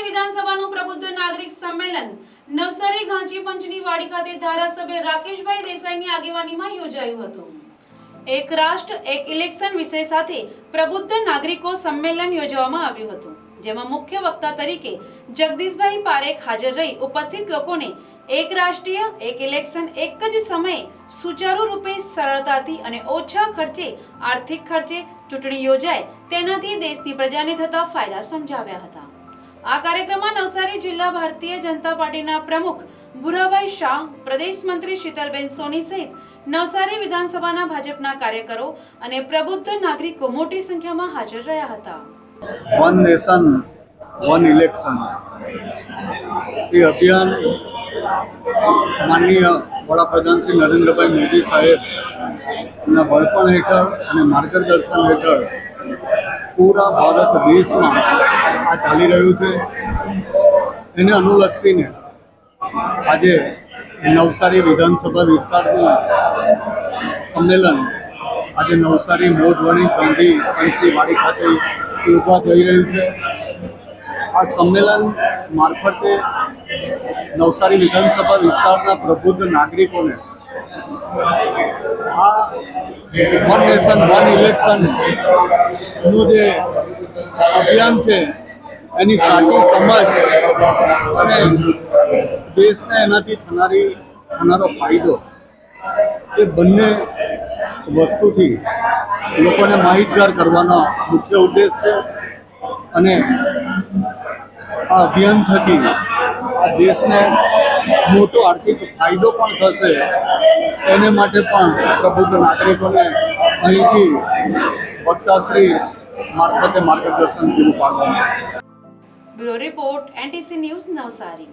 નવસારી વિધાનસભાનું પ્રબુદ્ધ નાગરિક સંમેલન નવસારી ઘાંચી પંચની વાડી ખાતે ધારાસભ્ય રાકેશભાઈ દેસાઈની આગેવાનીમાં યોજાયું હતું। એક રાષ્ટ્ર એક ઇલેક્શન વિષય સાથે પ્રબુદ્ધ નાગરિકો સંમેલન યોજવામાં આવ્યું હતું, જેમાં મુખ્ય વક્તા તરીકે જગદીશભાઈ પારેખ હાજર રહી ઉપસ્થિત લોકોને એક રાષ્ટ્રીય એક ઇલેક્શન એક જ સમયે સુચારુ રૂપે સરળતાથી અને ઓછા ખર્ચે આર્થિક ખર્ચે ચૂંટણી યોજાય તેનાથી દેશની પ્રજાને થતા ફાયદા સમજાવ્યા હતા। આ કાર્યક્રમમાં નવસારી જિલ્લા ભારતીય જનતા પાર્ટીના પ્રમુખ ભુરાભાઈ શાહ, પ્રદેશ મંત્રી શીતલબેન સોની સહિત નવસારી વિધાનસભાના ભાજપના કાર્યકરો અને પ્રબુદ્ધ નાગરિકો મોટી સંખ્યામાં હાજર રહ્યા હતા। વન નેશન વન ઇલેક્શન એ અભિયાન માનનીય વડાપ્રધાન શ્રી નરેન્દ્રભાઈ મોદી સાહેબના વડપણ હેઠળ અને માર્ગદર્શન હેઠળ પૂરા ભારત દેશમાં આ ચાલી રહ્યું છે। એને અનુલક્ષીને આજે નવસારી વિધાનસભા વિસ્તારનું સંમેલન આજે નવસારી મોઢવણી ગાંધી પંચની વાડી ખાતે યોજવા જઈ રહ્યું છે। આ સંમેલન મારફતે નવસારી વિધાનસભા વિસ્તારના પ્રબુદ્ધ નાગરિકોને આ વન નેશન વન ઇલેક્શનનું જે અભિયાન છે એની સાચી સમજ અને દેશને એનાથી થનારો ફાયદો એ બંને વસ્તુથી લોકોને માહિતગાર કરવાનો મુખ્ય ઉદ્દેશ છે। અને આ અભિયાન થકી આ દેશને મોટો આર્થિક ફાયદો પણ થશે, એને માટે પણ પ્રબુદ્ધ નાગરિકોને અહીંથી વક્તાશ્રી મારફતે માર્ગદર્શન પૂરું પાડવામાં આવે છે। Bureau report NTC news Navsari.